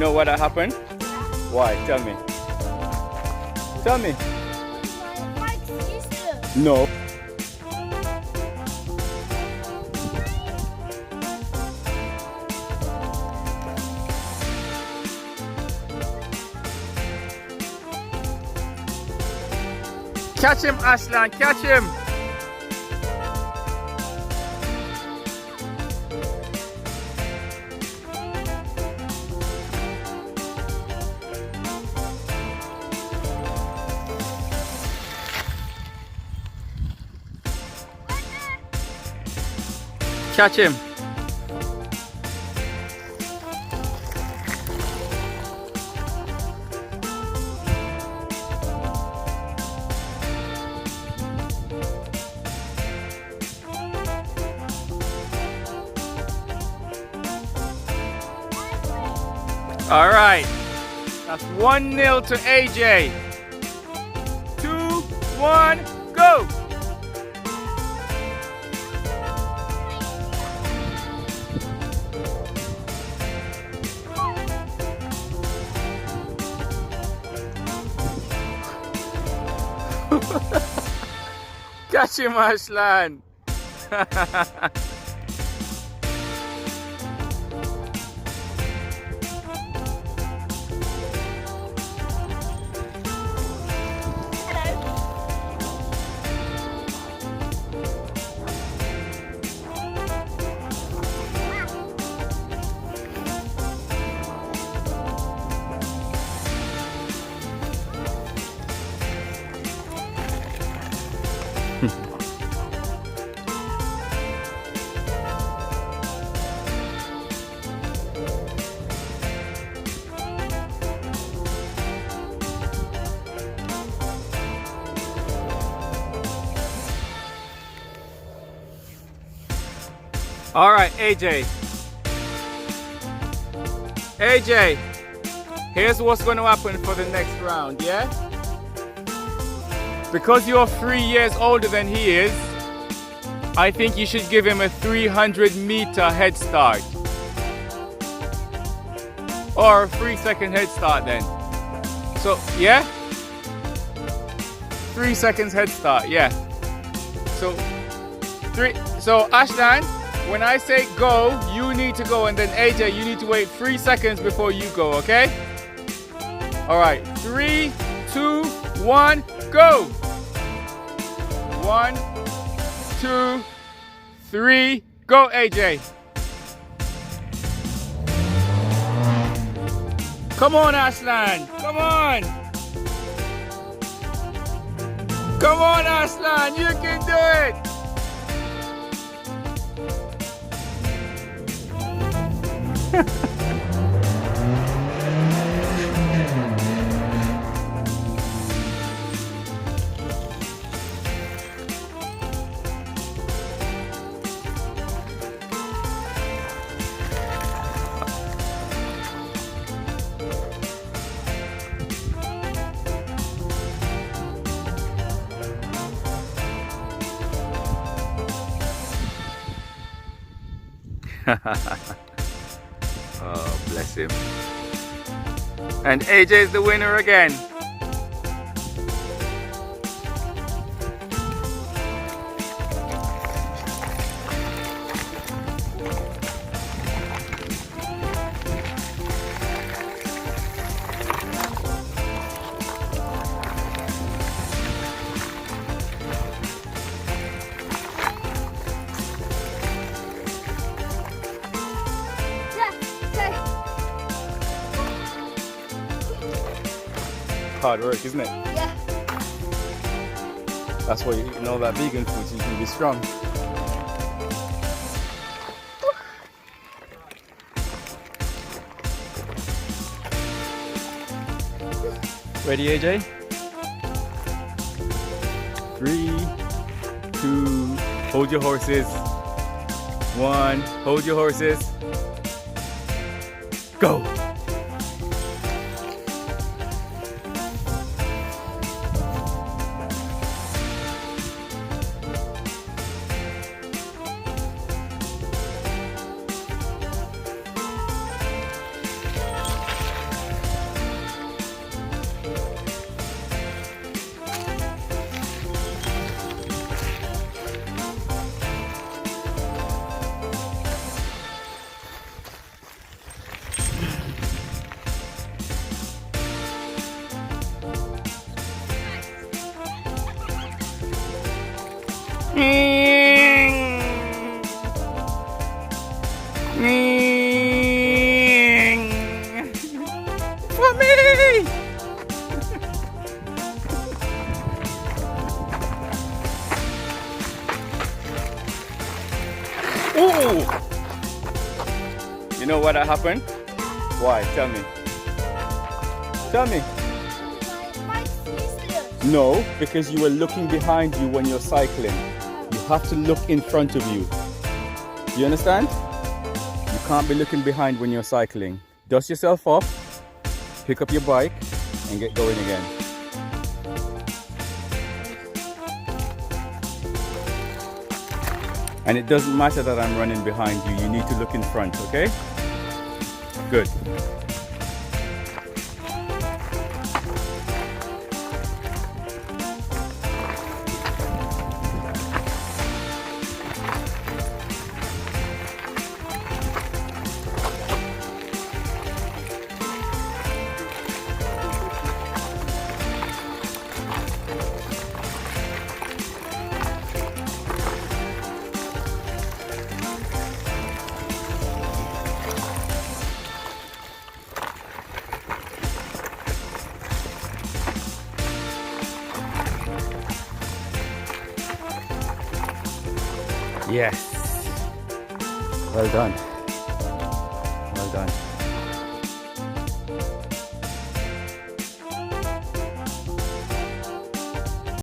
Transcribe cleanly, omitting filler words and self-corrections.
know why that happened? Why? Tell me. Tell me. No. Catch him, Aslan, catch him! Catch him! All right, that's 1-0 to AJ. 2, 1, go! Catch him, Ashlan. All right, AJ. AJ, here's what's going to happen for the next round, yeah? Because you're 3 years older than he is, I think you should give him a 300-meter head start. Or a 3-second head start then. So, yeah? 3 seconds head start, yeah. So, Ashlan, when I say go, you need to go, and then AJ, you need to wait 3 seconds before you go, okay? All right, 3, 2, 1, go! 1, 2, 3, go, AJ! Come on, Ashlan, come on! Come on, Ashlan, you can do it! Oh, bless him. And AJ is the winner again. Hard work, isn't it? Yeah. That's why you're eating all that vegan food, so you can be strong. Ready, AJ? 3, 2, hold your horses. 1, hold your horses. Go! For me! Ooh! You know what happened? Why? Tell me. Tell me. No, because you were looking behind you when you're cycling. You have to look in front of you. You understand? You can't be looking behind when you're cycling. Dust yourself off, pick up your bike, and get going again. And it doesn't matter that I'm running behind you. You need to look in front, okay? Good. Yes. Well done. Well done.